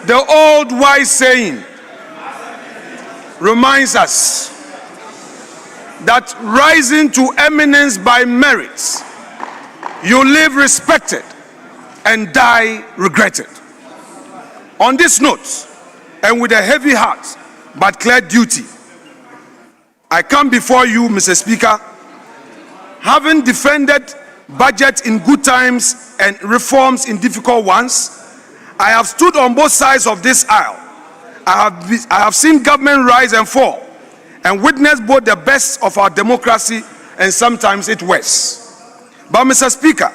The old wise saying reminds us that rising to eminence by merit, you live respected and die regretted. On this note, and with a heavy heart but clear duty, I come before you, Mr. Speaker, having defended budget in good times and reforms in difficult ones. I have stood on both sides of this aisle. I have seen government rise and fall and witnessed both the best of our democracy and sometimes its worst. But Mr. Speaker,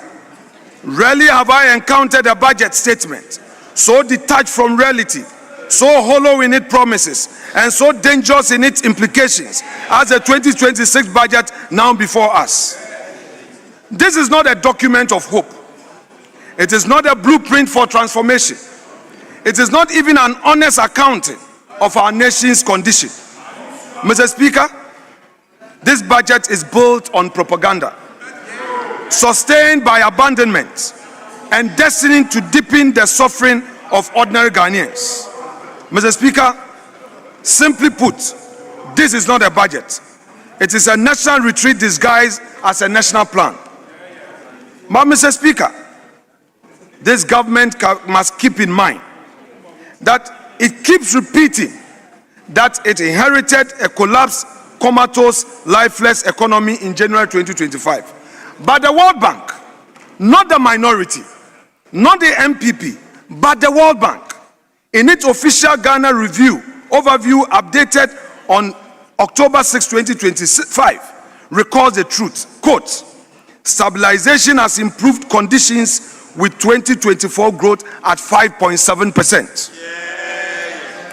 rarely have I encountered a budget statement so detached from reality, so hollow in its promises, and so dangerous in its implications as the 2026 budget now before us. This is not a document of hope. It is not a blueprint for transformation. It is not even an honest accounting of our nation's condition. Mr. Speaker, this budget is built on propaganda, sustained by abandonment, and destined to deepen the suffering of ordinary Ghanaians. Mr. Speaker, simply put, this is not a budget. It is a national retreat disguised as a national plan. But Mr. Speaker, this government must keep in mind that it keeps repeating that it inherited a collapsed, comatose, lifeless economy in January 2025. But the World Bank, not the minority, not the MPP, but the World Bank, in its official Ghana review overview updated on October 6, 2025, records the truth. Quote, stabilization has improved conditions with 2024 growth at 5.7%.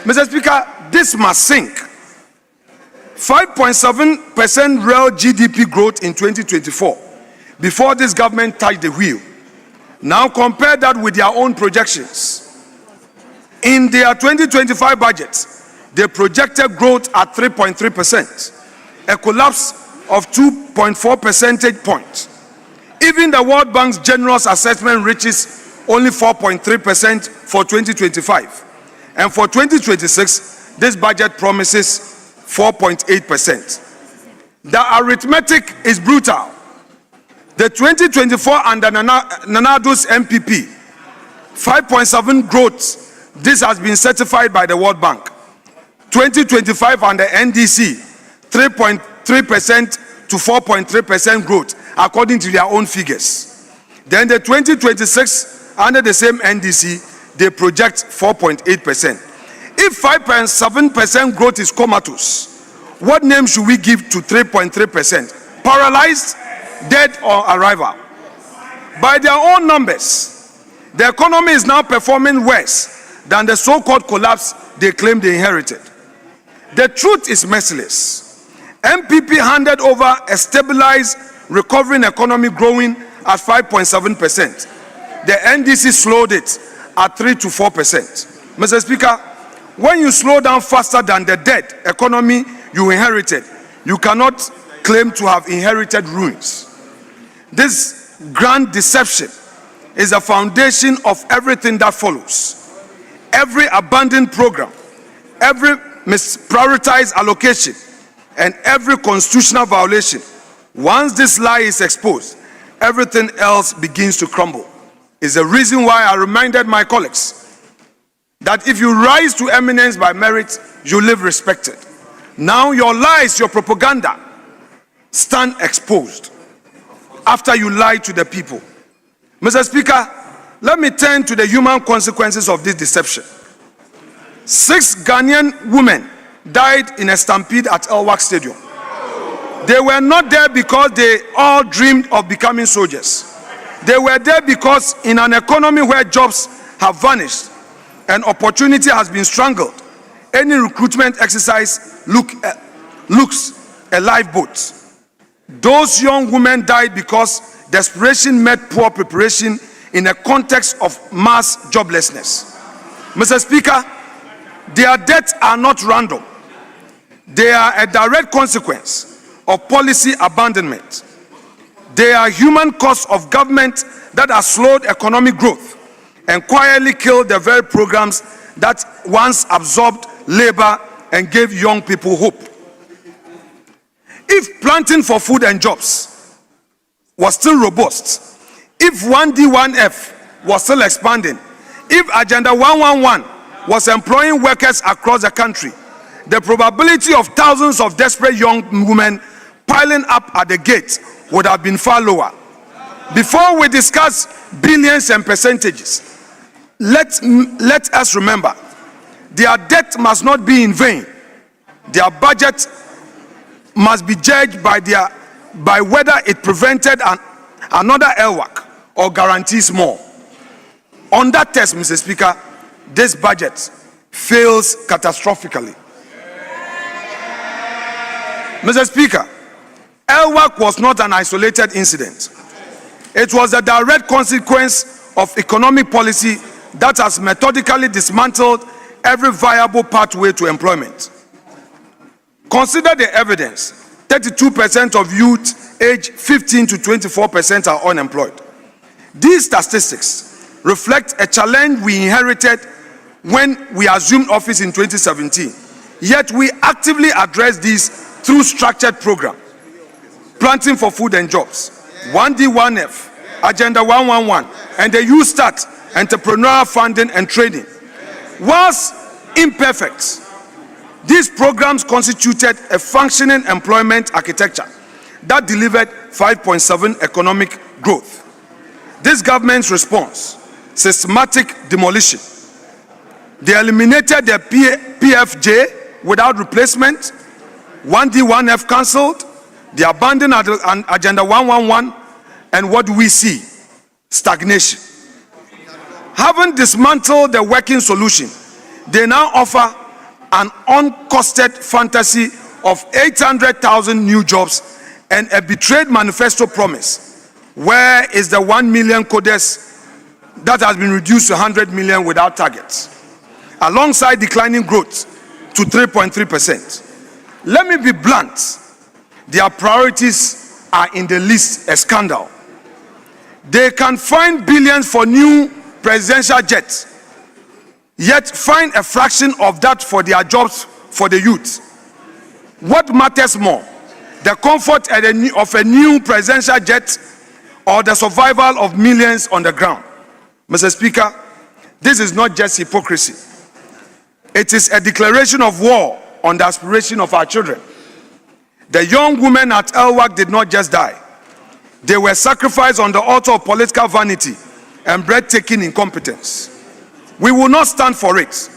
Mr. Speaker, this must sink. 5.7% real GDP growth in 2024 before this government touched the wheel. Now compare that with their own projections. In their 2025 budget, they projected growth at 3.3%, a collapse of 2.4 percentage points. Even the World Bank's generous assessment reaches only 4.3% for 2025. And for 2026, this budget promises 4.8%. The arithmetic is brutal. The 2024 under Nanado's MPP, 5.7 growth, this has been certified by the World Bank. 2025 under NDC, 3.3% to 4.3% growth, according to their own figures. Then the 2026 under the same NDC, they project 4.8%. If 5.7% growth is comatose, what name should we give to 3.3%? Paralyzed, dead, or arrival? By their own numbers, the economy is now performing worse than the so-called collapse they claim they inherited. The truth is merciless. MPP handed over a stabilized, recovering economy growing at 5.7%. The NDC slowed it at 3 to 4%. Mr. Speaker, when you slow down faster than the dead economy you inherited, you cannot claim to have inherited ruins. This grand deception is the foundation of everything that follows. Every abandoned program, every misprioritized allocation, and every constitutional violation. Once this lie is exposed, everything else begins to crumble. It's the reason why I reminded my colleagues that if you rise to eminence by merit, you live respected. Now your lies, your propaganda, stand exposed after you lie to the people. Mr. Speaker, let me turn to the human consequences of this deception. 6 Ghanaian women died in a stampede at Elwak Stadium. They were not there because they all dreamed of becoming soldiers. They were there because in an economy where jobs have vanished and opportunity has been strangled, any recruitment exercise looks a lifeboat. Those young women died because desperation met poor preparation in a context of mass joblessness. Mr. Speaker, their deaths are not random. They are a direct consequence of policy abandonment. They are human costs of government that has slowed economic growth and quietly killed the very programs that once absorbed labor and gave young people hope. If planting for food and jobs was still robust, if 1D1F was still expanding, if Agenda 111 was employing workers across the country, the probability of thousands of desperate young women piling up at the gate would have been far lower. Before we discuss billions and percentages, let us remember, their debt must not be in vain. Their budget must be judged by whether it prevented another LWAC or guarantees more. On that test, Mr. Speaker, this budget fails catastrophically. Mr. Speaker, LWAC was not an isolated incident. It was a direct consequence of economic policy that has methodically dismantled every viable pathway to employment. Consider the evidence. 32% of youth aged 15 to 24% are unemployed. These statistics reflect a challenge we inherited when we assumed office in 2017. Yet we actively address these through structured programs. Planting for food and jobs, 1D1F, Agenda 111, and the Youth Start entrepreneurial funding and training. Whilst imperfect, these programs constituted a functioning employment architecture that delivered 5.7 economic growth. This government's response, systematic demolition. They eliminated the PFJ without replacement, 1D1F cancelled, they abandoned Agenda 111, and what do we see? Stagnation. Having dismantled the working solution, they now offer an uncosted fantasy of 800,000 new jobs and a betrayed manifesto promise. Where is the 1 million coders that has been reduced to 100 million without targets, alongside declining growth to 3.3%? Let me be blunt. Their priorities are in the least a scandal. They can find billions for new presidential jets, yet find a fraction of that for their jobs for the youth. What matters more, the comfort of a new presidential jet or the survival of millions on the ground? Mr. Speaker, this is not just hypocrisy. It is a declaration of war on the aspiration of our children. The young women at LWAC did not just die. They were sacrificed on the altar of political vanity and breathtaking incompetence. We will not stand for it.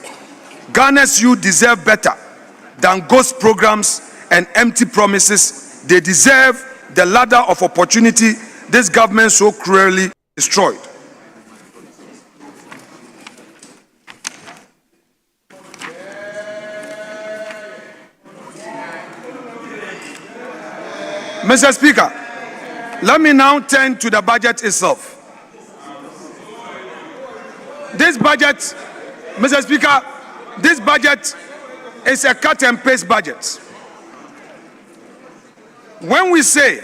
Ghana's youth deserve better than ghost programs and empty promises. They deserve the ladder of opportunity this government so cruelly destroyed. Mr. Speaker, let me now turn to the budget itself. This budget, Mr. Speaker, this budget is a cut and paste budget. When we say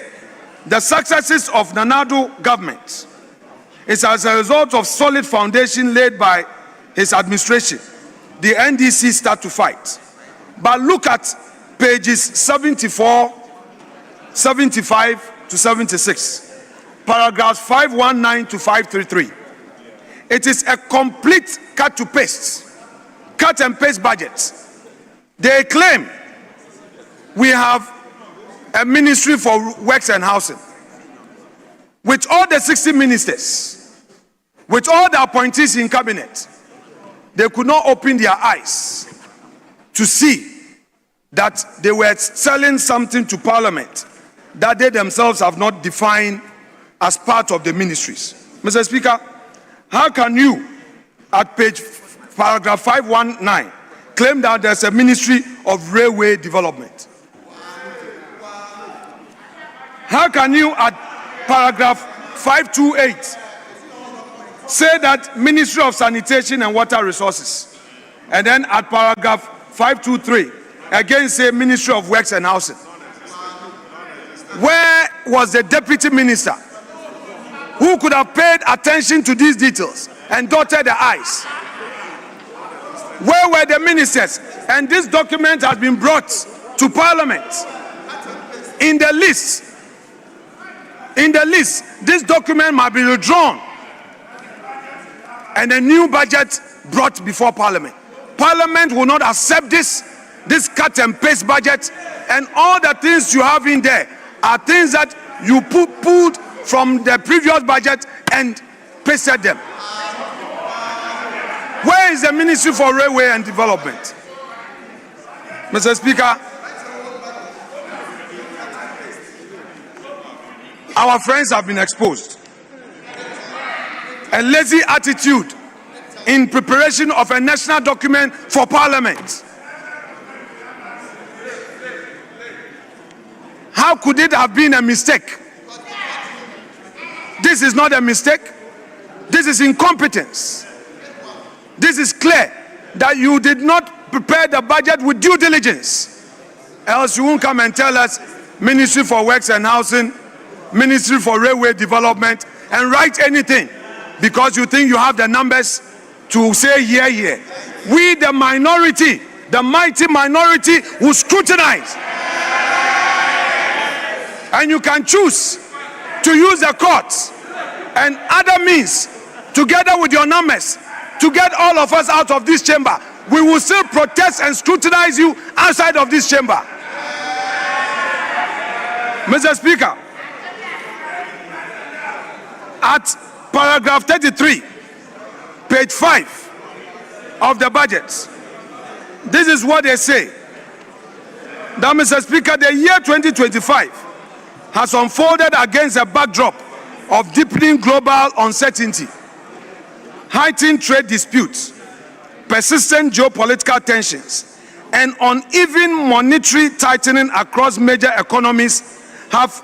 the successes of Nanado government is as a result of solid foundation laid by his administration, the NDC start to fight. But look at pages 74, 75 to 76, paragraphs 519 to 533. It is a complete cut and paste budget. They claim we have a ministry for works and housing. With all the 60 ministers, with all the appointees in cabinet, they could not open their eyes to see that they were selling something to Parliament that they themselves have not defined as part of the ministries. Mr. Speaker, how can you, at paragraph 519, claim that there's a Ministry of Railway Development? How can you, at paragraph 528, say that Ministry of Sanitation and Water Resources, and then at paragraph 523, again say Ministry of Works and Housing? Where was the deputy minister who could have paid attention to these details and dotted the I's? Where were the ministers? And this document has been brought to Parliament. In the list, this document might be withdrawn and a new budget brought before Parliament. Parliament will not accept this cut and paste budget, and all the things you have in there are things that you pulled from the previous budget and pasted them. Where is the Ministry for Railway and Development? Mr. Speaker, our friends have been exposed. A lazy attitude in preparation of a national document for Parliament. How could it have been a mistake? This is not a mistake. This is incompetence. This is clear that you did not prepare the budget with due diligence. Else you won't come and tell us Ministry for Works and Housing, Ministry for Railway Development, and write anything because you think you have the numbers to say here. We, the minority, the mighty minority, will scrutinize. And you can choose to use the courts and other means together with your numbers to get all of us out of this chamber. We will still protest and scrutinize you outside of this chamber. Mr. Speaker, at paragraph 33, page 5 of the budget, this is what they say. That, Mr. Speaker, the year 2025 has unfolded against a backdrop of deepening global uncertainty, heightened trade disputes, persistent geopolitical tensions, and uneven monetary tightening across major economies have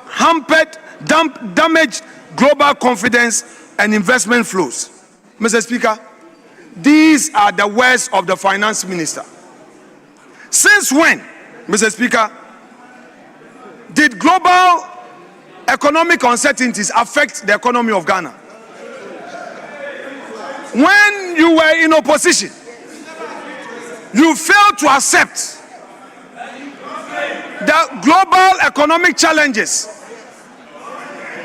damaged global confidence and investment flows. Mr. Speaker, these are the words of the Finance Minister. Since when, Mr. Speaker, did global economic uncertainties affect the economy of Ghana? When you were in opposition, you failed to accept that global economic challenges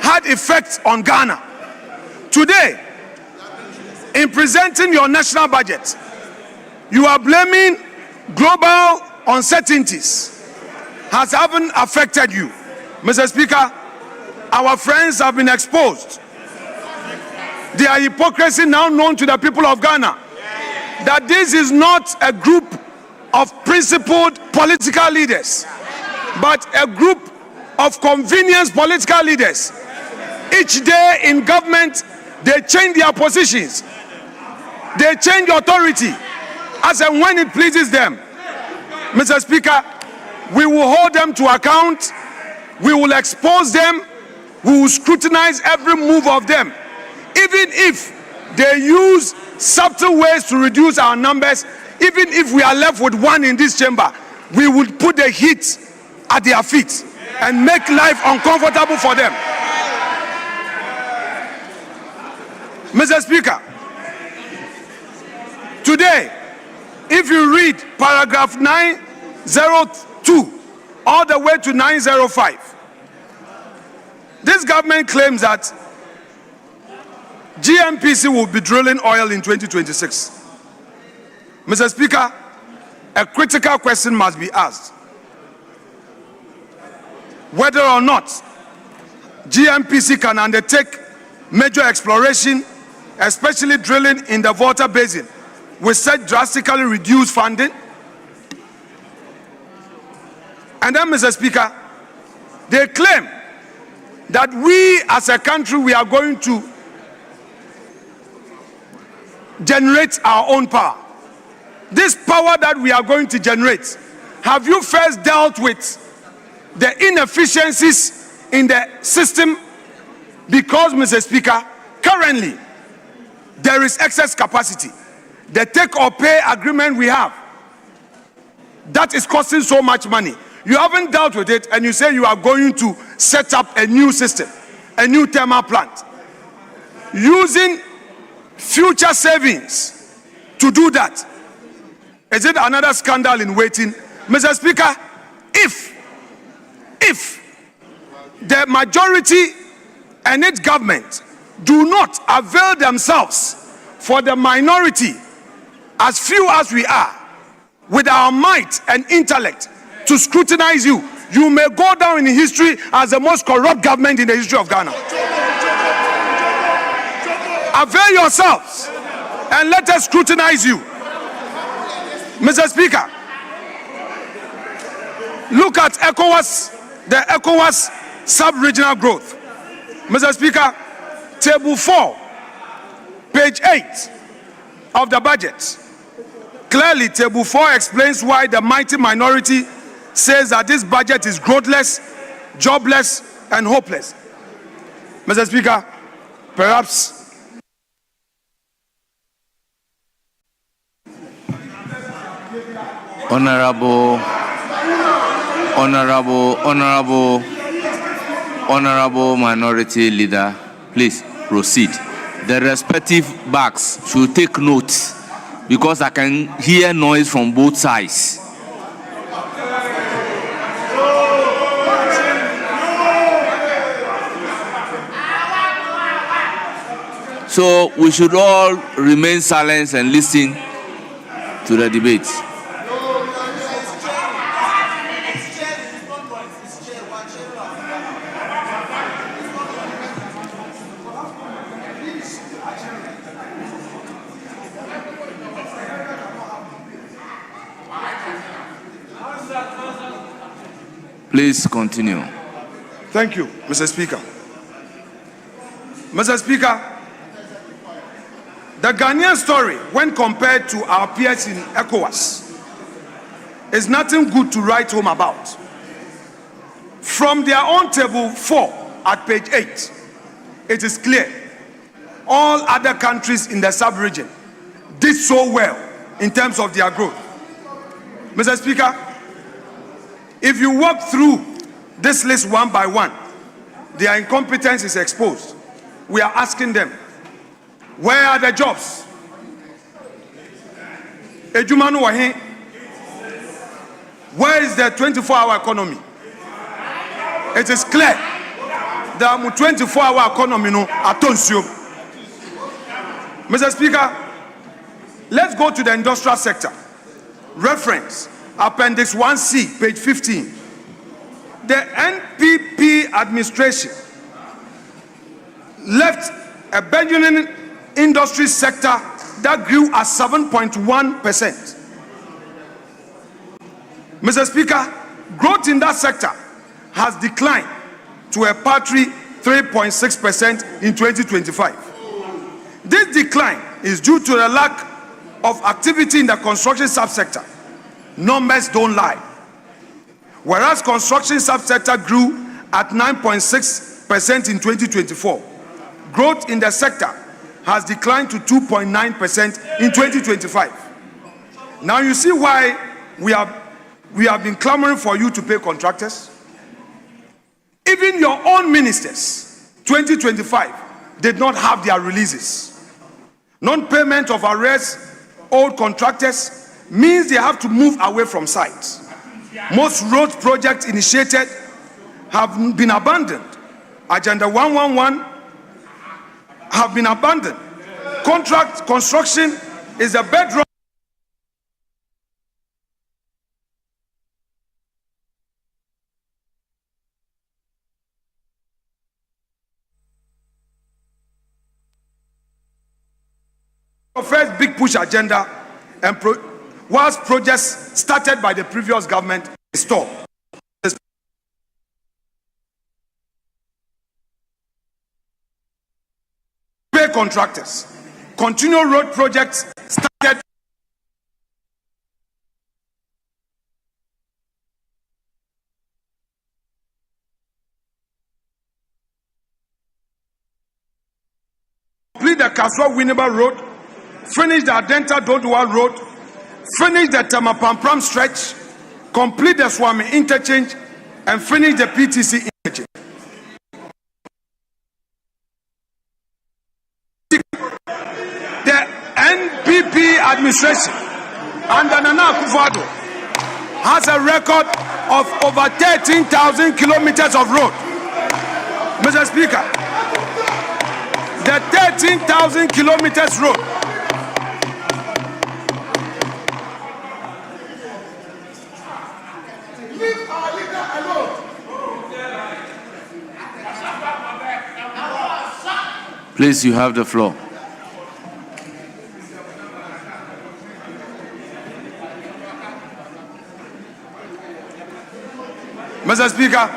had effects on Ghana. Today, in presenting your national budget, you are blaming global uncertainties has haven't affected you. Mr. Speaker, our friends have been exposed. Their hypocrisy now known to the people of Ghana, that this is not a group of principled political leaders, but a group of convenience political leaders. Each day in government, they change their positions. They change authority as and when it pleases them. Mr. Speaker, we will hold them to account. We will expose them. We will scrutinize every move of them. Even if they use subtle ways to reduce our numbers, even if we are left with one in this chamber, we will put the heat at their feet and make life uncomfortable for them. Mr. Speaker, today, if you read paragraph 902 all the way to 905, this government claims that GMPC will be drilling oil in 2026. Mr. Speaker, a critical question must be asked. Whether or not GMPC can undertake major exploration, especially drilling in the Volta Basin, with such drastically reduced funding. And then, Mr. Speaker, they claim that we as a country, we are going to generate our own power. This power that we are going to generate, have you first dealt with the inefficiencies in the system? Because, Mr. Speaker, currently there is excess capacity. The take or pay agreement we have, that is costing so much money. You haven't dealt with it, and you say you are going to set up a new system, a new thermal plant, using future savings to do that. Is it another scandal in waiting? Mr. Speaker, if the majority and its government do not avail themselves for the minority, as few as we are, with our might and intellect to scrutinize you, you may go down in history as the most corrupt government in the history of Ghana. Avail yourselves and let us scrutinize you. Mr. Speaker, look at ECOWAS, the ECOWAS sub-regional growth. Mr. Speaker, table 4, page 8 of the budget. Clearly, table 4 explains why the mighty minority says that this budget is growthless, jobless, and hopeless. Mr. Speaker, perhaps Honorable Minority Leader, please proceed. The respective backs should take note because I can hear noise from both sides. So we should all remain silent and listen to the debate. Please continue. Thank you, Mr. Speaker. Mr. Speaker, the Ghanaian story, when compared to our peers in ECOWAS, is nothing good to write home about. From their own table 4 at page 8, it is clear all other countries in the sub-region did so well in terms of their growth. Mr. Speaker, if you walk through this list one by one, their incompetence is exposed. We are asking them, where are the jobs? Ejumanu wahe. Where is the 24-hour economy? It is clear that 24-hour economy no atonsio. Mr. Speaker, let's go to the industrial sector. Reference Appendix 1C, page 15. The NPP administration left a burgeoning industry sector that grew at 7.1%. Mr. Speaker, growth in that sector has declined to a paltry 3.6% in 2025. This decline is due to the lack of activity in the construction subsector. Numbers don't lie. Whereas construction subsector grew at 9.6% in 2024, growth in the sector has declined to 2.9% in 2025. Now you see why we have been clamoring for you to pay contractors. Even your own ministers, 2025, did not have their releases. Non-payment of arrears owed contractors means they have to move away from sites. Most road projects initiated have been abandoned. Agenda 111 have been abandoned. Contract construction is a bedrock. First big push agenda, and whilst projects started by the previous government stopped. Pay contractors. Continual road projects started. Complete the Kaswa-Winneba Road, finish the Adenta Dodua Road, finish the Tamapampram stretch, complete the Swami interchange, and finish the PTC interchange. The NPP administration under Nana Akufo-Addo has a record of over 13,000 kilometers of road. Mr. Speaker, the 13,000 kilometers road leave our leader alone. Please, you have the floor. Mr. Speaker,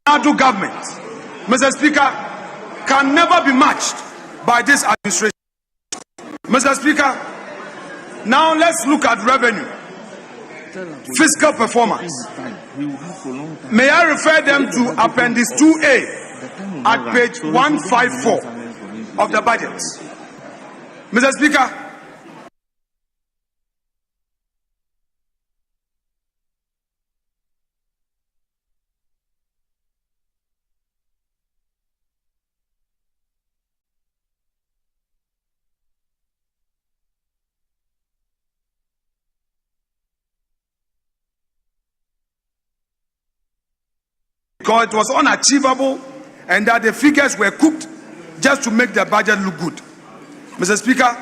Adu government, Mr. Speaker, can never be matched by this administration. Mr. Speaker, now let's look at revenue, fiscal performance. May I refer them to Appendix 2A at page 154 of the budget. Mr. Speaker, because it was unachievable and that the figures were cooked just to make the budget look good. Mr. Speaker,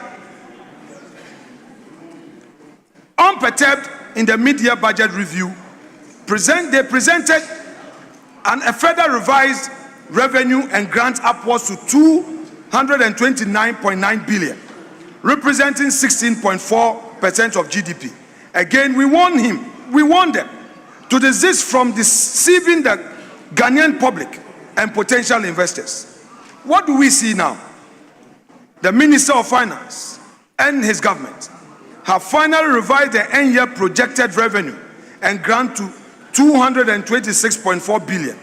unperturbed in the mid-year budget review, they presented a further revised revenue and grant upwards to 229.9 billion, representing 16.4% of GDP. Again, we warn them to desist from deceiving the Ghanaian public and potential investors. What do we see now? The Minister of Finance and his government have finally revised the end-year projected revenue and grant to 226.4 billion,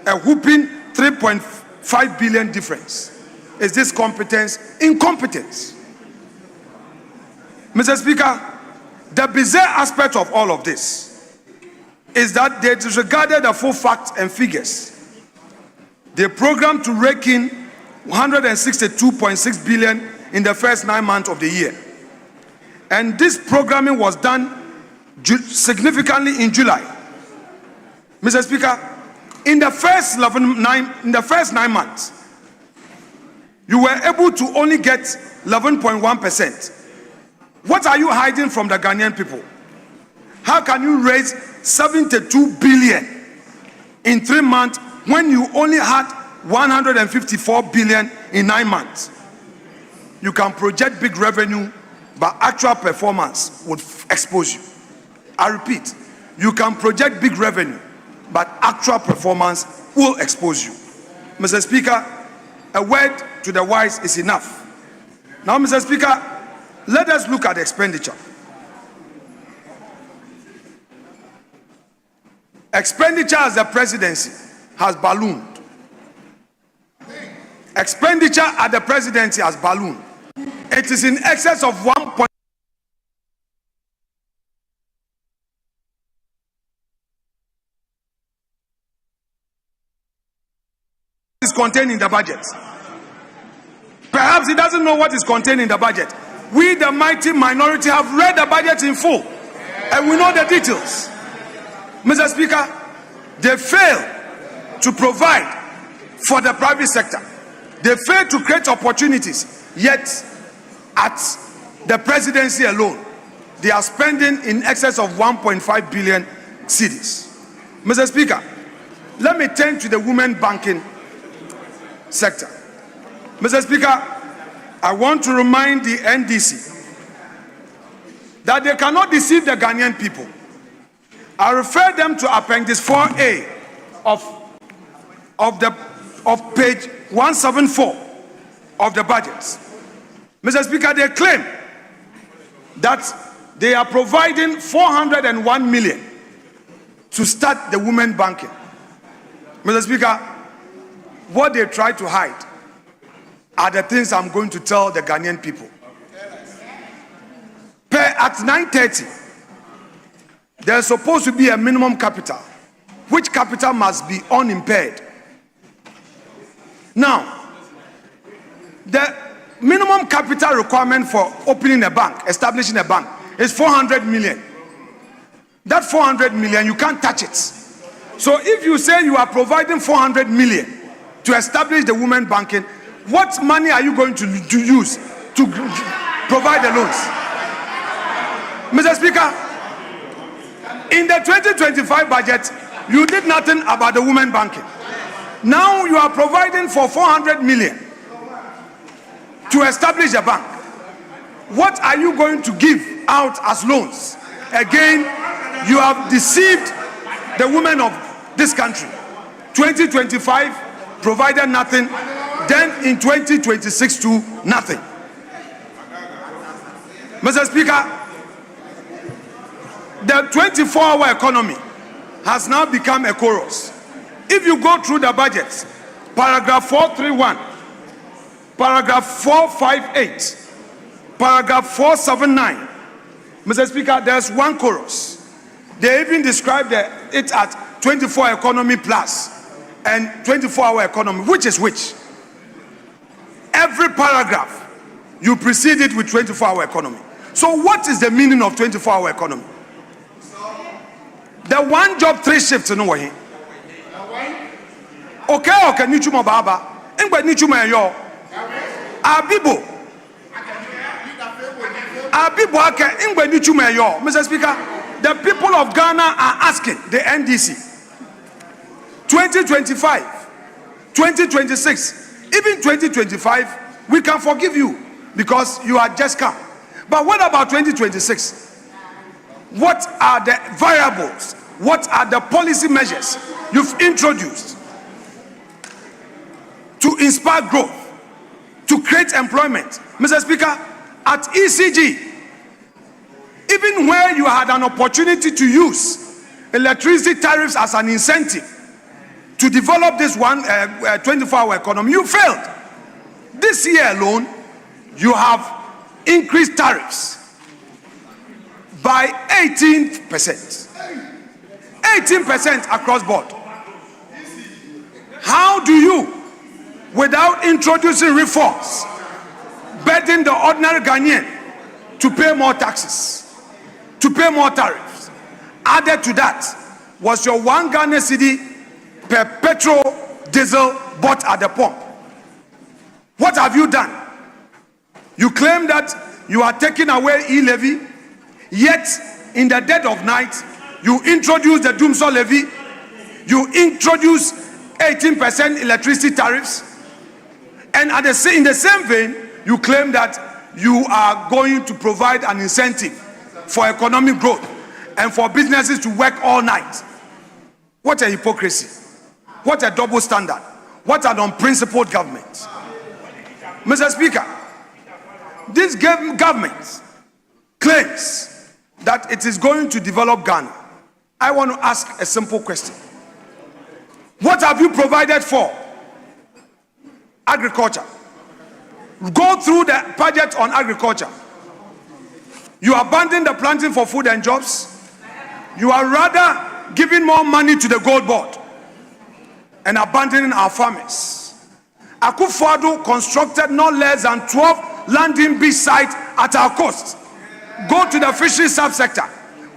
a whopping 3.5 billion difference. Is this competence? Incompetence. Mr. Speaker, the bizarre aspect of all of this is that they disregarded the full facts and figures. They programmed to rake in 162.6 billion in the first 9 months of the year. And this programming was done significantly in July. Mr. Speaker, in the first 9 months, you were able to only get 11.1%. What are you hiding from the Ghanaian people? How can you raise 72 billion in 3 months when you only had 154 billion in 9 months? You can project big revenue, but actual performance would expose you. I repeat, you can project big revenue, but actual performance will expose you. Mr. Speaker, a word to the wise is enough. Now, Mr. Speaker, let us look at expenditure. Expenditure as the presidency has ballooned. Expenditure at the presidency has ballooned. It is in excess of 1. Is contained in the budget. Perhaps he doesn't know what is contained in the budget. We, the mighty minority, have read the budget in full, and we know the details. Mr. Speaker, they fail to provide for the private sector. They fail to create opportunities. Yet, at the presidency alone, they are spending in excess of 1.5 billion cedis. Mr. Speaker, let me turn to the women banking sector. Mr. Speaker, I want to remind the NDC that they cannot deceive the Ghanaian people. I refer them to Appendix 4A of page 174 of the budget. Mr. Speaker, they claim that they are providing 401 million to start the women banking. Mr. Speaker, what they try to hide are the things I'm going to tell the Ghanaian people. Per Act 930, there's supposed to be a minimum capital which capital must be unimpaired. Now, the minimum capital requirement for opening a bank, establishing a bank, is 400 million. That 400 million, you can't touch it. So if you say you are providing 400 million to establish the women banking, what money are you going to use to provide the loans? Mr. Speaker, in the 2025 budget, you did nothing about the women banking. Now you are providing for 400 million to establish a bank. What are you going to give out as loans? Again, you have deceived the women of this country. 2025 provided nothing, then in 2026 too, nothing. Mr. Speaker, the 24-hour economy has now become a chorus. If you go through the budgets, paragraph 431, paragraph 458, paragraph 479, Mr. Speaker, there's one chorus. They even describe it at 24 economy plus and 24-hour economy. Which is which? Every paragraph, you precede it with 24-hour economy. So what is the meaning of 24-hour economy? The one job, three shifts in way. Okay, nichuma baba. Ingbe nichuma yo. Abibo. Abibo ake ingbe nichuma yo. Mr. Speaker, the people of Ghana are asking the NDC 2025, 2026, even 2025, we can forgive you because you are just come. But what about 2026? What are the variables? What are the policy measures you've introduced to inspire growth, to create employment? Mr. Speaker, at ECG, even where you had an opportunity to use electricity tariffs as an incentive to develop this 24-hour economy, you failed. This year alone, you have increased tariffs by 18%. 18% across board. How do you, without introducing reforms, burden the ordinary Ghanaian to pay more taxes, to pay more tariffs? Added to that was your 1 Ghana cedi per petrol diesel bought at the pump. What have you done? You claim that you are taking away e-levy, yet in the dead of night, you introduce the Doomsday levy, you introduce 18% electricity tariffs, and in the same vein, you claim that you are going to provide an incentive for economic growth and for businesses to work all night. What a hypocrisy. What a double standard. What an unprincipled government. Mr. Speaker, this government claims that it is going to develop Ghana. I want to ask a simple question. What have you provided for agriculture? Go through the budget on agriculture. You abandon the planting for food and jobs. You are rather giving more money to the gold board and abandoning our farmers. Akufo-Addo constructed no less than 12 landing beach sites at our coast. Go to the fishery subsector.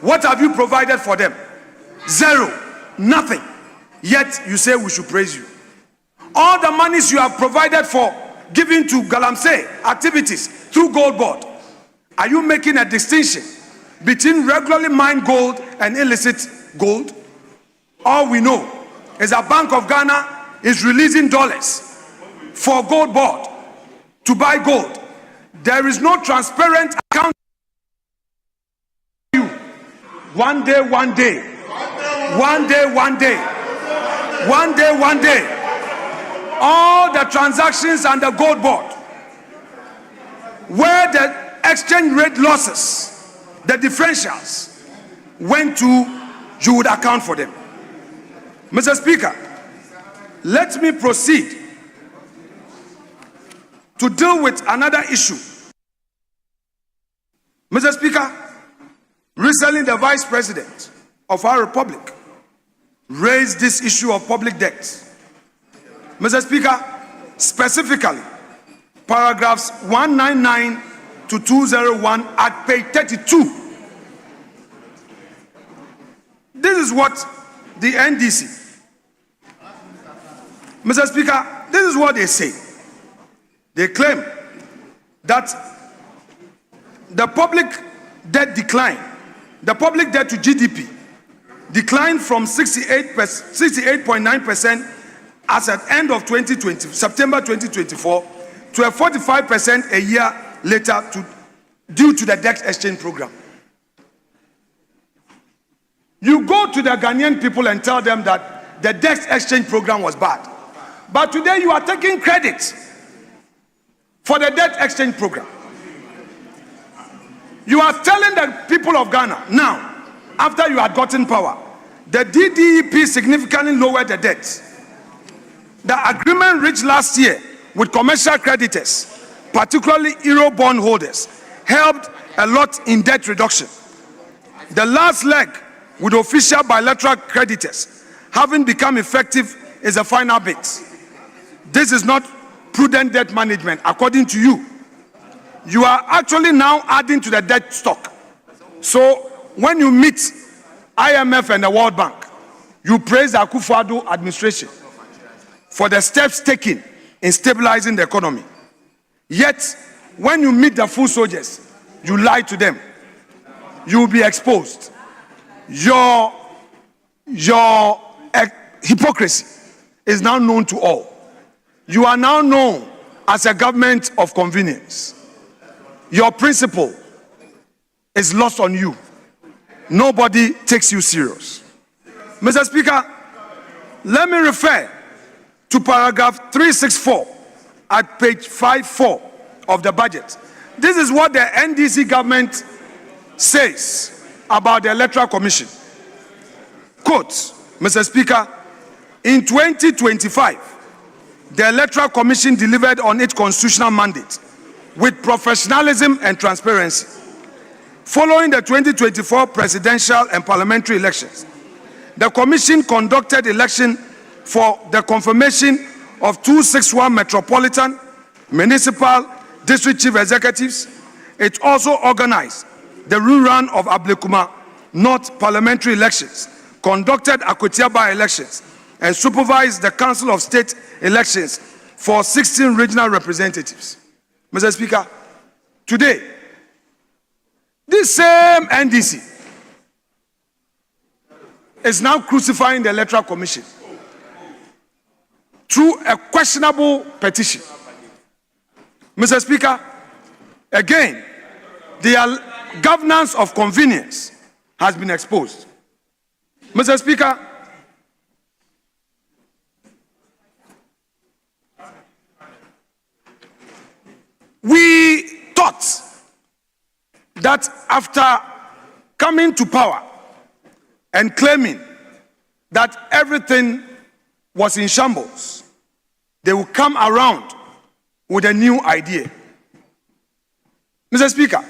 What have you provided for them? Zero. Nothing. Yet you say we should praise you. All the monies you have provided for giving to Galamsey activities through Gold Board, are you making a distinction between regularly mined gold and illicit gold? All we know is that Bank of Ghana is releasing dollars for Gold Board to buy gold. There is no transparent account. One day, one day. One day, one day. One day, one day. All the transactions and the Gold Board, where the exchange rate losses, the differentials, went to, you would account for them. Mr. Speaker, let me proceed to deal with another issue. Mr. Speaker, recently the Vice President of our Republic raised this issue of public debt. Mr. Speaker, specifically, paragraphs 199 to 201 at page 32. This is what the NDC, Mr. Speaker, this is what they say. They claim that the public debt decline, the public debt to GDP declined from 68.9% as at end of September 2024 to a 45% a year later due to the debt exchange program. You go to the Ghanaian people and tell them that the debt exchange program was bad. But today you are taking credit for the debt exchange program. You are telling the people of Ghana now, after you had gotten power, the DDEP significantly lowered the debt. The agreement reached last year with commercial creditors, particularly Euro bond holders, helped a lot in debt reduction. The last leg with official bilateral creditors having become effective is the final bit. This is not prudent debt management, according to you. You are actually now adding to the debt stock. So when you meet IMF and the World Bank, you praise the Akufo-Addo administration for the steps taken in stabilizing the economy. Yet, when you meet the full soldiers, you lie to them. You will be exposed. Your hypocrisy is now known to all. You are now known as a government of convenience. Your principle is lost on you. Nobody takes you serious. Mr. Speaker, let me refer to paragraph 364 at page 54 of the budget. This is what the NDC government says about the Electoral Commission. Quote, Mr. Speaker, in 2025, the Electoral Commission delivered on its constitutional mandate with professionalism and transparency. Following the 2024 presidential and parliamentary elections, the Commission conducted election for the confirmation of 261 metropolitan, municipal, district chief executives. It also organized the rerun of Ablekuma North parliamentary elections, conducted Ekuonaba elections, and supervised the Council of State elections for 16 regional representatives. Mr. Speaker, today, this same NDC is now crucifying the Electoral Commission through a questionable petition. Mr. Speaker, again, the governance of convenience has been exposed. Mr. Speaker, we thought that after coming to power and claiming that everything was in shambles, they will come around with a new idea. Mr. Speaker,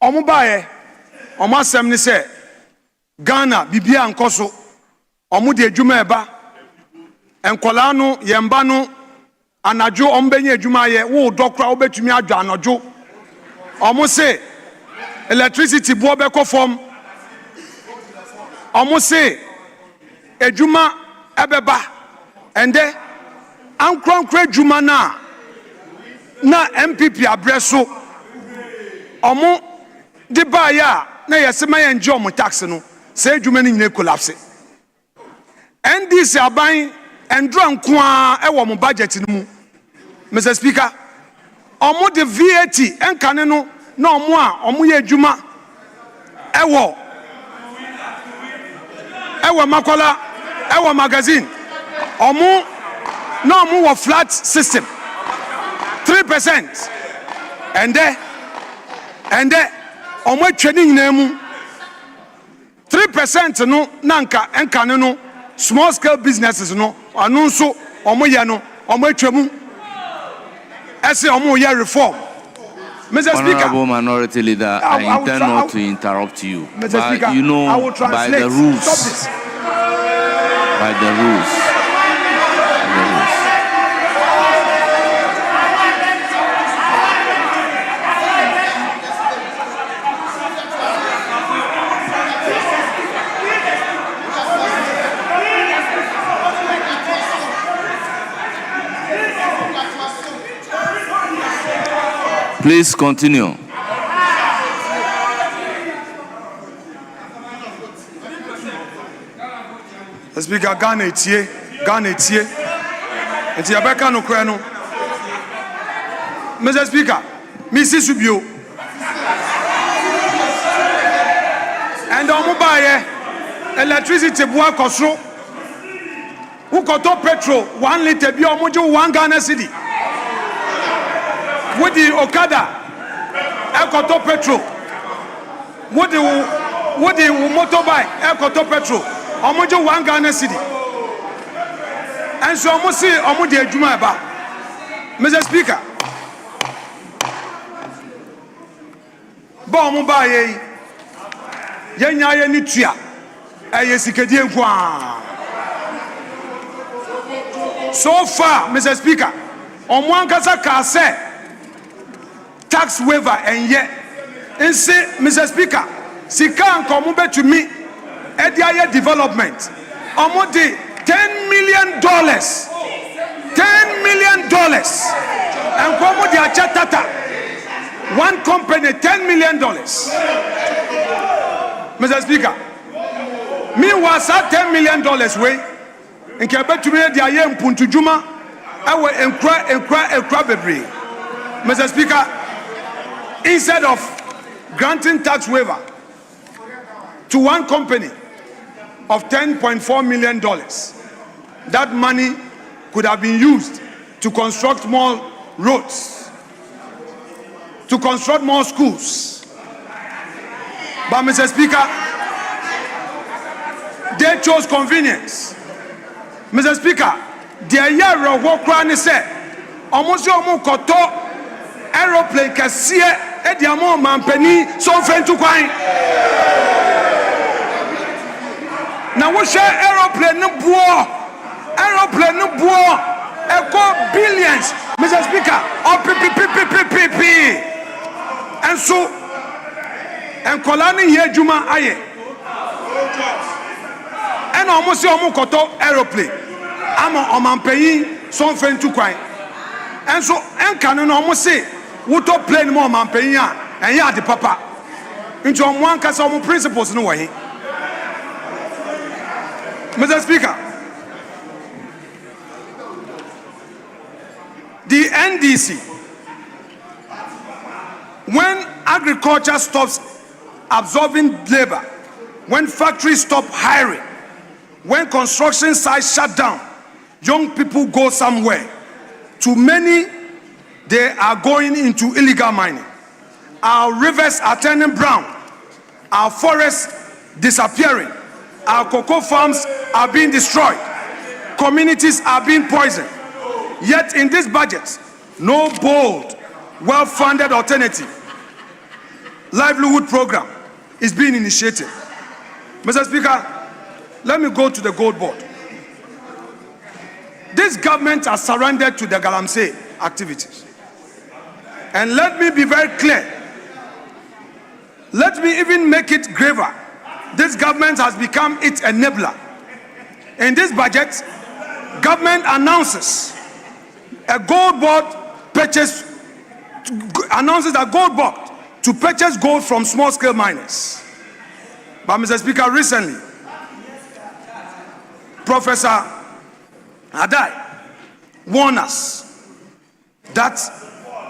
Omubaye, Omasem ni se Ghana bibia nkoso, Omudi ejuma eba, enkola no yemba no anajo ombenye ejuma ye wo dokra obetumi adwo anojo. Omo se electricity bo beko form. Omo se ejuma ebeba ende ankronkro ejuma na MPP abreso omo de ba ya na yesema ye nje omo tax no se ejuma ni nyine collapse. NDC aban endro nkoa e wo mo budget ni mu. Mr. Speaker, omo de VAT enkane no na omo a omo ye ejuma ewo makola ewo magazine omo na omo wo flat system 3% and there omo atwani nyina mu 3% no nanka enkane no small scale businesses no anu nso omo ye no omo atwamu ese omo ye reform. Mr. Speaker, Honorable Minority Leader, I intend not to interrupt you. Mr. Speaker, you know, I will by the rules, By the rules. Please continue. The speaker Ghana etie. Enti abeka no kra no. Mr. Speaker, Mrs. Subio. And omubaye electricity bua kosro. Who koto petrol 1 liter bi omuju 1 Ghana cedi. With the Okada, Ekoto petrol. With the motorbike, Ekoto petrol. Omojo 1 Ghana cedi. And so omo see omo de adwuma ba. Mr. Speaker. Ba omo ba ye. Yenya ye ni tua. Eye sikedi enkwa. So far, Mr. Speaker, omo ankasa ka say tax waiver and yet and say, Mr. Speaker, sika ankomu betumi ediaye development omodi $10 million $10 million and komu di achatata one company $10 million. Mr. Speaker, me was at $10 million way and ke betumi ediaye mpuntu juma ewe enkra bebre. Mr. Speaker, instead of granting tax waiver to one company of $10.4 million, that money could have been used to construct more roads, to construct more schools. But Mr. Speaker, they chose convenience. Mr. Speaker, the year of Wokrani said, almost your koto aeroplane kasiye ediamo mampeni so fentu kwan na wo share aeroplane no buo eko billions, Mr. Speaker, or pp and so and kolani here juma aye and almost your koto aeroplane ama omampeni so fentu kwan and so and canon almost say wuto plane more man penya and ya the papa into one kasa omo principles no way. Mr. Speaker, the NDC, when agriculture stops absorbing labor, when factories stop hiring, when construction sites shut down, young people go somewhere. Too many, they are going into illegal mining. Our rivers are turning brown. Our forests disappearing. Our cocoa farms are being destroyed. Communities are being poisoned. Yet in this budget, no bold, well-funded alternative livelihood program is being initiated. Mr. Speaker, let me go to the gold board. This government has surrendered to the Galamsey activities. And let me be very clear. Let me even make it graver. This government has become its enabler. In this budget, government announces a gold board purchase, announces a gold board to purchase gold from small-scale miners. But Mr. Speaker, recently, Professor Adai warned us that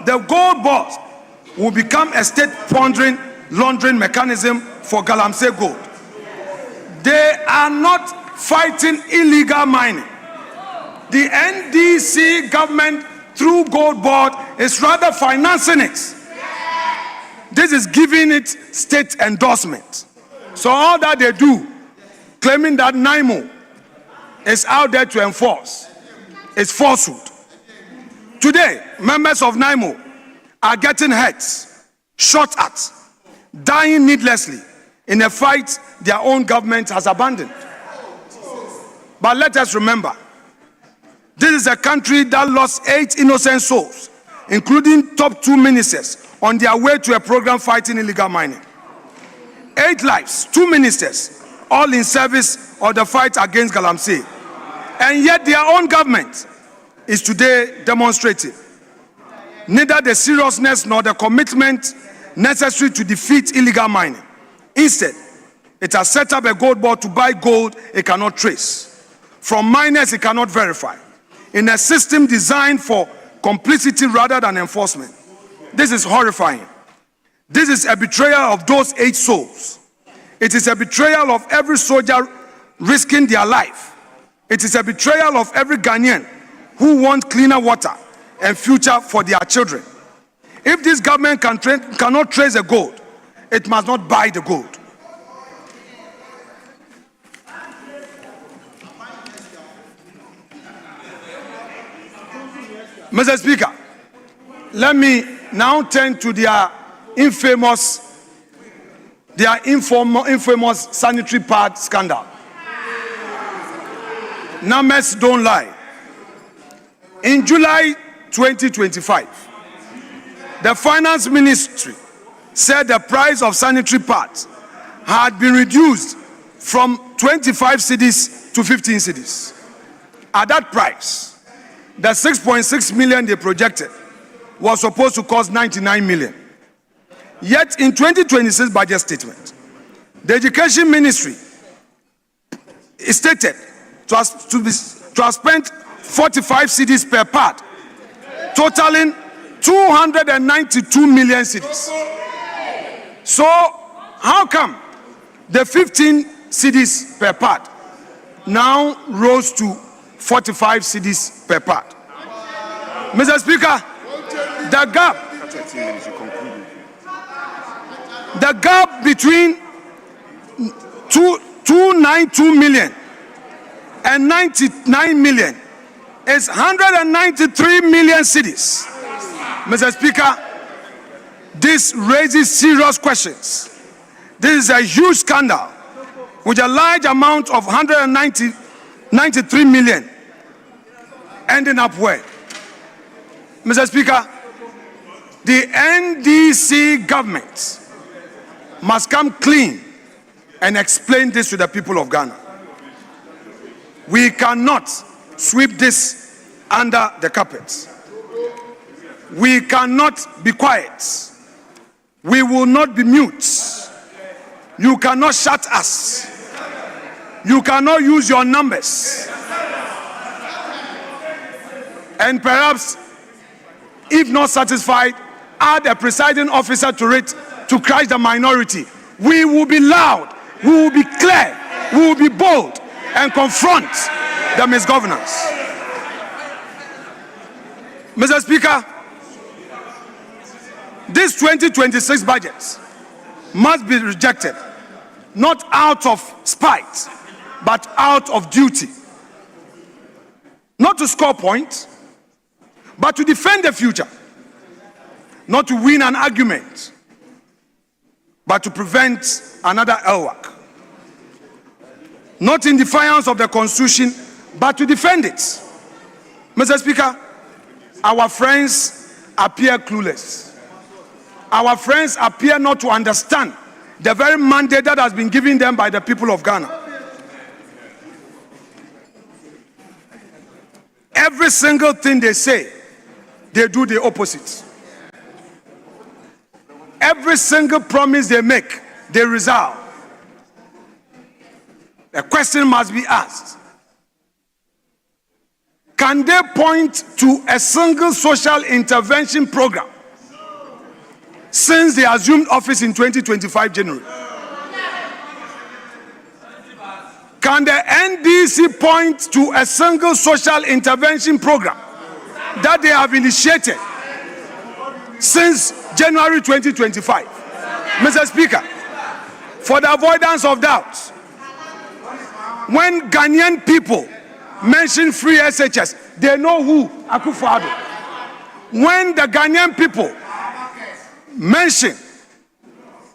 the gold board will become a state laundering mechanism for Galamsey gold. They are not fighting illegal mining. The NDC government through gold board is rather financing it. This is giving it state endorsement. So all that they do, claiming that NIMO is out there to enforce, is falsehood. Today, members of NIMO are getting hurt, shot at, dying needlessly in a fight their own government has abandoned. But let us remember, this is a country that lost 8 innocent souls, including top 2 ministers, on their way to a program fighting illegal mining. 8 lives, 2 ministers, all in service of the fight against Galamsey. And yet their own government is today demonstrating neither the seriousness nor the commitment necessary to defeat illegal mining. Instead, it has set up a gold board to buy gold it cannot trace, from miners it cannot verify, in a system designed for complicity rather than enforcement. This is horrifying. This is a betrayal of those 8 souls. It is a betrayal of every soldier risking their life. It is a betrayal of every Ghanaian who wants cleaner water and future for their children. If this government cannot trace the gold, it must not buy the gold. Mr. Speaker, let me now turn to their infamous sanitary pad scandal. Numbers don't lie. In July 2025, the Finance Ministry said the price of sanitary pads had been reduced from 25 cedis to 15 cedis. At that price, the 6.6 million they projected was supposed to cost 99 million. Yet in 2026 budget statement, the Education Ministry stated to have spent 45 cedis per pad, totaling 292 million cedis. So how come the 15 cedis per pad now rose to 45 cedis per pad? Mr. Speaker, the gap between 292 million and 99 million is 193 million cedis. Mr. Speaker, this raises serious questions. This is a huge scandal with a large amount of 193 million ending up where? Mr. Speaker, the NDC government must come clean and explain this to the people of Ghana. We cannot sweep this under the carpet. We cannot be quiet. We will not be mute. You cannot shut us. You cannot use your numbers. And perhaps, if not satisfied, add a presiding officer to it to crush the minority. We will be loud, we will be clear, we will be bold and confront the misgovernance. Mr. Speaker, this 2026 budget must be rejected, not out of spite, but out of duty. Not to score points, but to defend the future. Not to win an argument, but to prevent another LWAC. Not in defiance of the Constitution, but to defend it. Mr. Speaker, our friends appear clueless. Our friends appear not to understand the very mandate that has been given them by the people of Ghana. Every single thing they say, they do the opposite. Every single promise they make, they resolve. A question must be asked. Can they point to a single social intervention program since they assumed office in 2025 January? Can the NDC point to a single social intervention program that they have initiated since January 2025? Mr. Speaker, for the avoidance of doubt, when Ghanaian people mention free SHS, they know who Akufo-Addo. When the Ghanaian people mention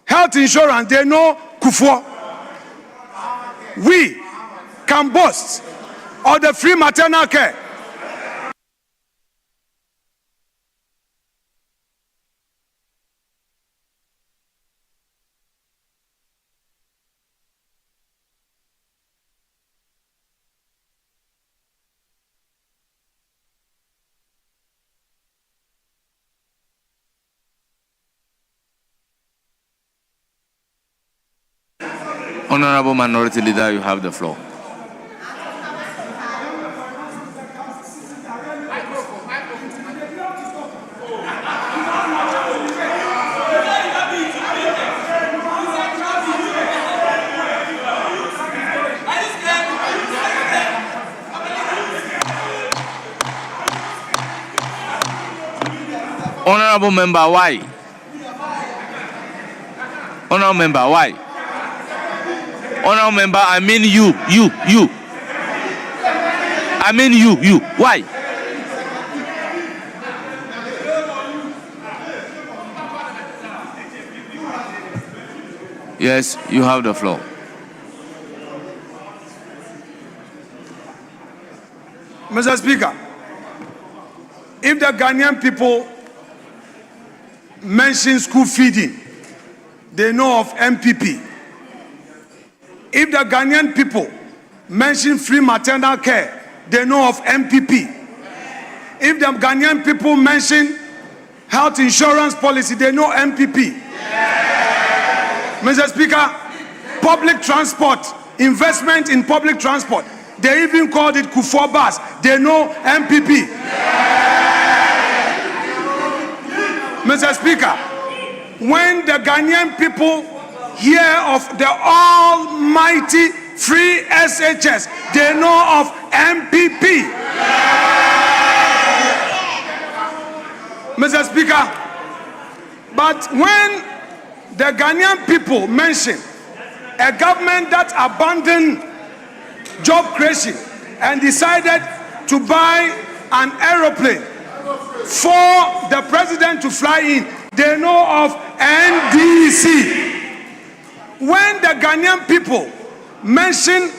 health insurance, they know Kufuor. We can boast or the free maternal care. Honorable Minority Leader, you have the floor. Honorable Member, why? Honorable Member, why? Honorable Member, I mean you. I mean you. Why? Yes, you have the floor. Mr. Speaker, if the Ghanaian people mention school feeding, they know of MPP. If the Ghanaian people mention free maternal care, they know of MPP. If the Ghanaian people mention health insurance policy, they know MPP. Mr. Speaker, public transport, investment in public transport, they even called it Kufuor bus. They know MPP. Mr. Speaker, when the Ghanaian people hear of the almighty free SHS, they know of MPP. Mr. Speaker, but when the Ghanaian people mention a government that abandoned job creation and decided to buy an aeroplane for the president to fly in, they know of NDC. When the Ghanaian people mention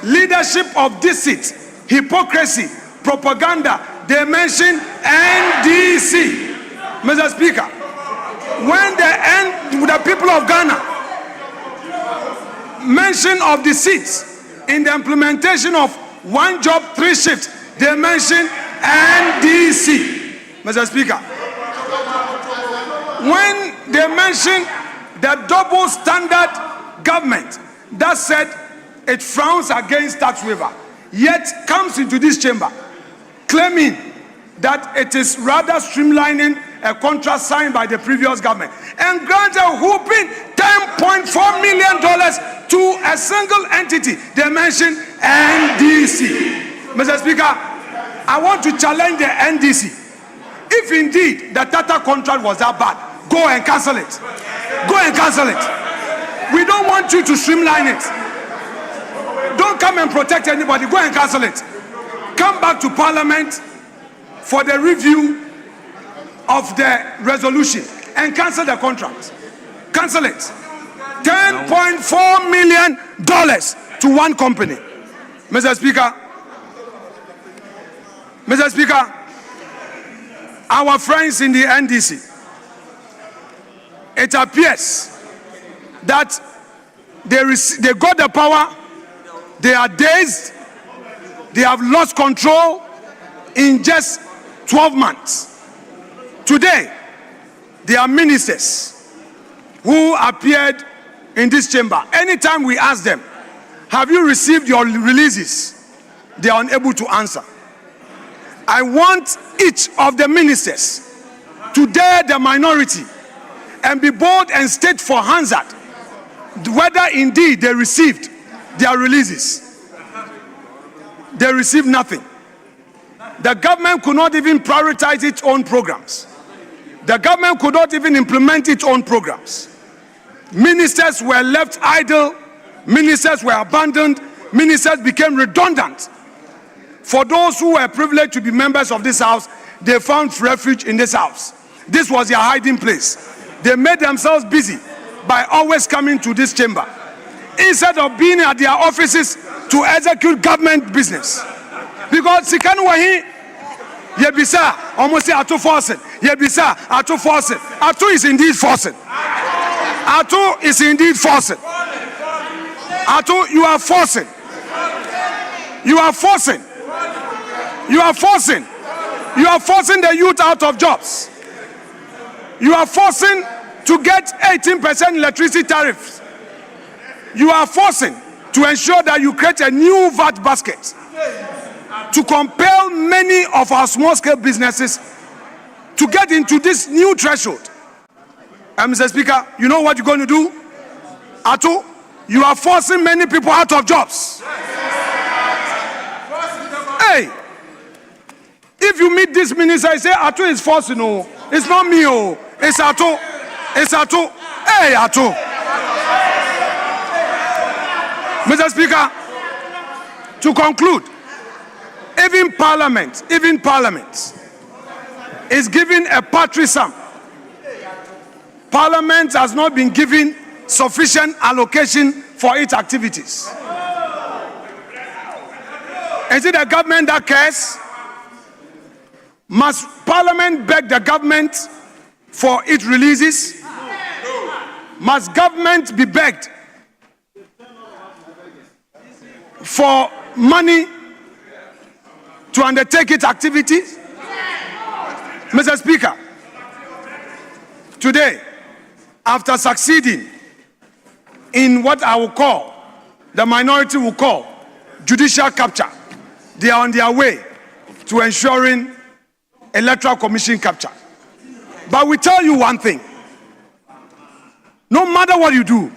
leadership of deceit, hypocrisy, propaganda, they mention NDC. Mr. Speaker, when the people of Ghana mention of deceit in the implementation of one job, three shifts, they mention NDC. Mr. Speaker, when they mention the double standard government that said it frowns against tax waiver, yet comes into this chamber claiming that it is rather streamlining a contract signed by the previous government and grant a whooping $10.4 million to a single entity, they mention NDC. Mr. Speaker, I want to challenge the NDC. If indeed the Tata contract was that bad, go and cancel it. Go and cancel it. We don't want you to streamline it. Don't come and protect anybody. Go and cancel it. Come back to Parliament for the review of the resolution and cancel the contract. Cancel it. $10.4 million to one company. Mr. Speaker, our friends in the NDC, it appears that they got the power, they are dazed, they have lost control in just 12 months. Today, there are ministers who appeared in this chamber. Anytime we ask them, have you received your releases? They are unable to answer. I want each of the ministers to dare the minority and be bold and state for Hansard whether indeed they received their releases. They received nothing. The government could not even prioritize its own programs. The government could not even implement its own programs. Ministers were left idle. Ministers were abandoned. Ministers became redundant. For those who were privileged to be members of this house, they found refuge in this house. This was their hiding place. They made themselves busy by always coming to this chamber. instead of being at their offices to execute government business. Because Sikanu Wahi, Yebisa, almost say Atu forcing. Yebisa, Atu forcing. Atu is indeed forcing. Atu is indeed forcing. Atu, you are forcing. You are forcing. You are forcing. You are forcing the youth out of jobs. You are forcing to get 18% electricity tariffs. You are forcing to ensure that you create a new VAT basket to compel many of our small-scale businesses to get into this new threshold. And Mr. Speaker, you know what you're going to do? Atu, you are forcing many people out of jobs. Hey, if you meet this minister, I say Atu is forcing. No, it's not me. Oh, it's Atu. It's Atu. Hey, Atu. Mr. Speaker, to conclude, even Parliament is given a paltry sum. Parliament has not been given sufficient allocation for its activities. Is it the government that cares? Must Parliament beg the government for its releases? Must government be begged for money to undertake its activities? Mr. Speaker, today, after succeeding in what I will call, the minority will call, judicial capture, they are on their way to ensuring electoral commission capture. But we tell you one thing, no matter what you do,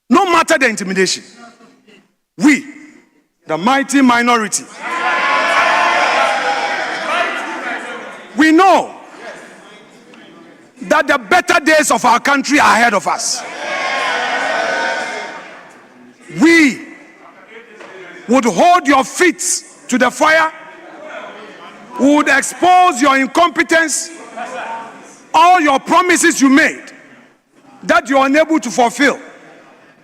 no matter the intimidation, we, the mighty minority, we know that the better days of our country are ahead of us. We would hold your feet to the fire, would expose your incompetence, all your promises you made that you are unable to fulfill.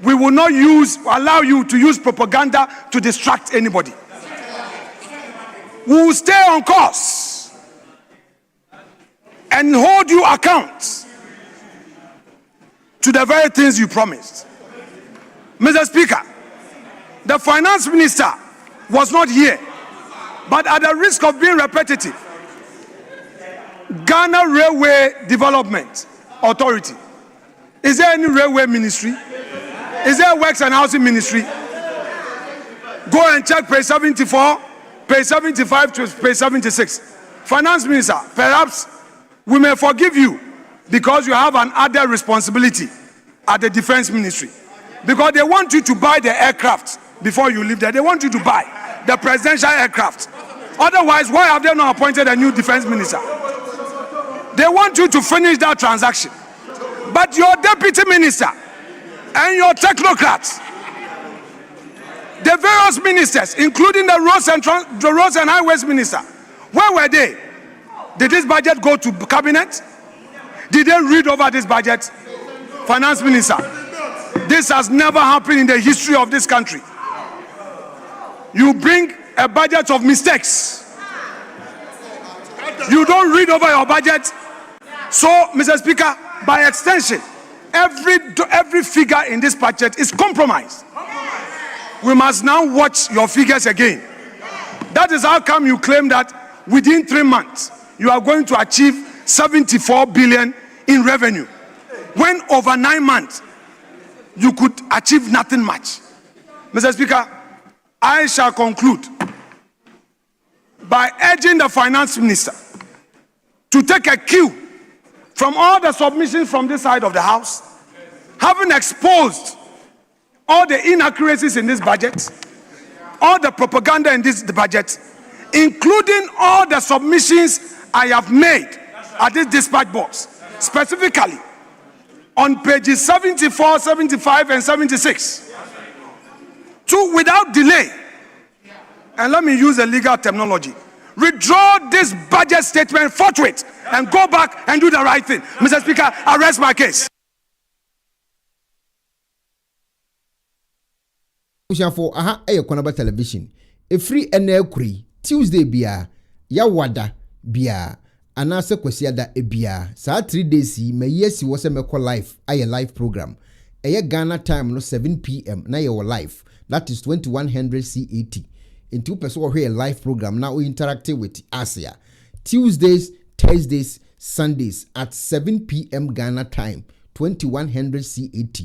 We will not allow you to use propaganda to distract anybody. We will stay on course and hold you account to the very things you promised. Mr. Speaker, the finance minister was not here, but at the risk of being repetitive, Ghana Railway Development Authority, is there any railway ministry? Is there a Works and Housing Ministry? Go and check page 74, page 75 to page 76. Finance Minister, perhaps we may forgive you because you have an added responsibility at the Defense Ministry. Because they want you to buy the aircraft before you leave there. They want you to buy the presidential aircraft. Otherwise, why have they not appointed a new Defense Minister? They want you to finish that transaction. But your Deputy Minister and your technocrats, the various ministers, including the Roads and Highways Minister, where were they? Did this budget go to cabinet? Did they read over this budget? Finance Minister, this has never happened in the history of this country. You bring a budget of mistakes. You don't read over your budget. So, Mr. Speaker, by extension, every figure in this budget is compromised. We must now watch your figures again. That is how come you claim that within 3 months you are going to achieve 74 billion in revenue, when over 9 months you could achieve nothing much. Mr. Speaker, I shall conclude by urging the Finance Minister to take a cue from all the submissions from this side of the House, having exposed all the inaccuracies in this budget, all the propaganda in this budget, including all the submissions I have made at this dispatch box, specifically on pages 74, 75, and 76, to, without delay, and let me use a legal terminology, withdraw this budget statement forthwith and go back and do the right thing. Mr. Speaker, I rest my case. for aha Ekuonaba television. A free enekuri Tuesday bia ya wada bia anase kwesiada ebia sa 3 days yi mayesi wo se meko live aye live program. Eye Ghana time no 7 p.m. na ye wo live. That is 2100 CAT. In 2% we a live program now we interactive with Asia. Tuesdays, Thursdays, Sundays at 7 p.m. Ghana time, 2100 CAT.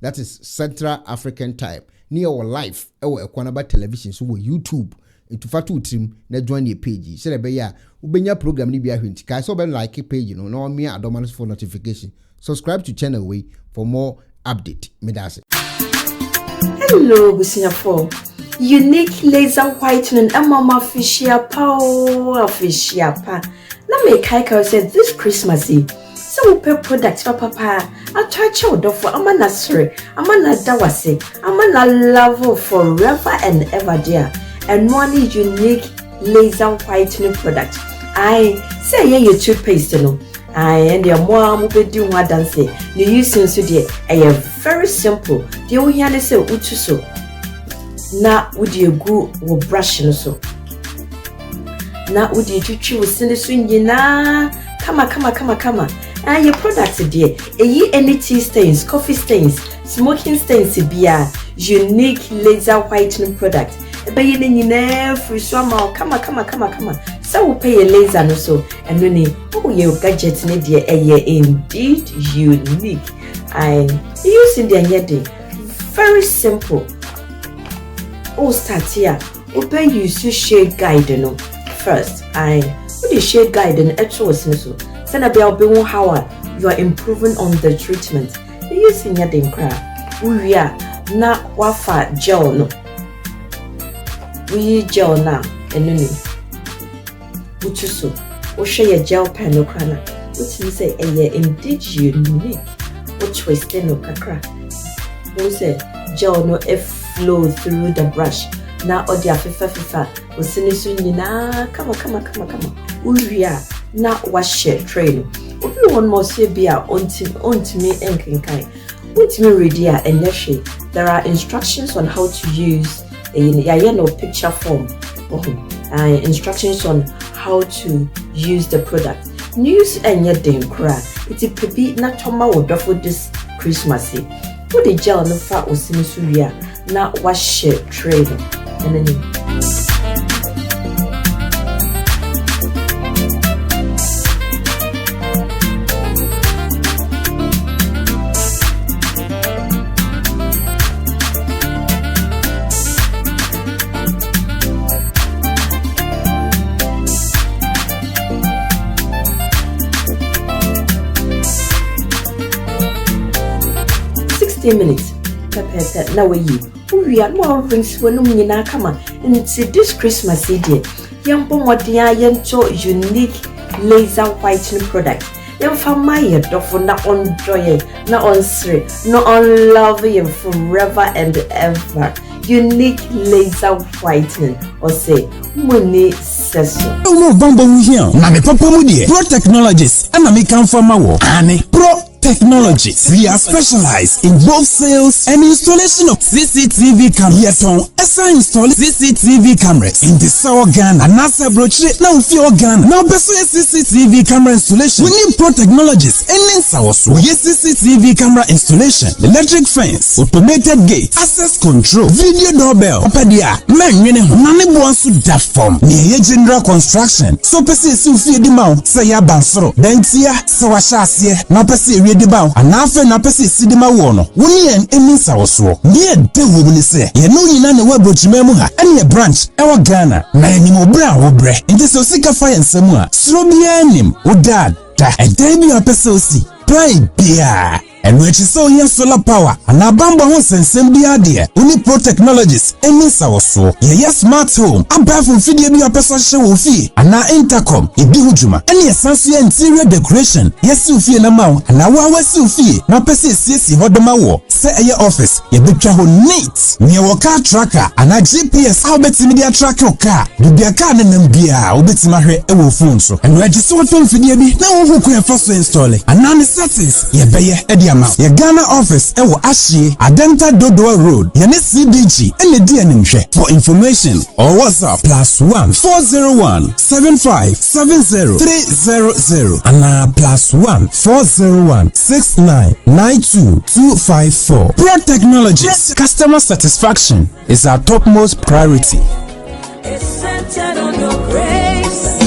That is Central African time. Near our live, our Ekuonaba television, so we YouTube. Into fatu trim, na join your page. Say be ya, ubenya program ni biya hinti. Kai so be like a page, no me adomanos for notification. Subscribe to channel way for more update. Medase. Hello, Singapore. Unique laser whitening and mama fishy power fishy pa. Na me kai said this Christmas Eve. So we pay products for papa. I try to for I'm na sorry. I'm na dawase. I'm na love forever and ever dear. And one unique laser whitening product. I say yeah toothpaste no. I and your mom will be doing what dance. You using so dear. I very simple. The only hand say utu so. Na would you go with brushing so? Na would you treat send the swing na? Come. And your products dear. Any tea stains, coffee stains, smoking stains beer, unique laser whitening product. Baying free swammer. Come. So we pay a laser no so and when your gadgets need dear indeed unique. I using the yeti. Very simple. Oh, start here. Open use your shade guide no. First, with the shade guide and actual so. Send a bell being how you are improving on the treatment. Using your ding crab. We are not wafa gel no. We gel now and no. Uchuso. O share your gel pen no crana. Which means say indeed unique. O twist no kakra. O say gel no flow through the brush. Na odia fifa osinisu nyina come uria na washe train obi one more say bia ontimi enkenkai ontimi ready a enyeshi. There are instructions on how to use no picture form instructions on how to use the product. News enye den kra it pebi na toma wodofo this Christmas. Put the gel no fa osinisu ria na washe train and then 60 minutes. Now we are more rings when we na come and it's this Christmas day. Young Pomodia Yento unique laser whitening product. Young Famaya Dofo na on joy, na on sri, na on love you forever and ever. Unique laser whitening or say money seso. No bambo here. Na me papa mu die. Pro Technologies and na me kan fama wo. Ani Pro Technologies. We are specialized in both sales and installation of CCTV cameras. Yeton, esa install CCTV cameras in the Sour Ghana and NASA brochure now for Ghana. Now beso CCTV camera installation. We need Pro Technologies and then so CCTV camera installation, electric fence, automated gate, access control, video doorbell. Opadia, man yene nane buansu that form. Ni general construction. So pesi si ufie di mau say ya bansoro. Dentia so washasiye na pesi ready bow and after na pesi sidima wono woni en eminsa woso nie de wo ni se ye no nyina ne wabochimemu ha ene branch ewa Ghana na enim obra wo bre nti so sika fa ensemu a sro bia nim wo dad da edan bi apese osi plan bia and which is so here solar power and abamba ho sensem bia de uni Pro Technologies eminsa woso ye smart home aba from fidie bi apese hye wo fi ana intercom ebi hujuma ene esanso interior decoration yes ufie na mawo na wa si ufie na pese siesi hodoma wo se eye office ye betwa ho neat ne wo car tracker ana GPS how betimi dia track your car bibia car ne nam bia obetima hwe e wo phone so and which is so ton fidie bi na wo ho ko e first install ana ne settings ye beye e ama. Ye Ghana office ewo Ashie, Adenta Dodoa Road, Yene CBG, and the DNMShe. For information or WhatsApp +1 401 75 70 300 and +1 401 69 92 254. Pro Technologies, customer satisfaction is our topmost priority. It's centered on your grace.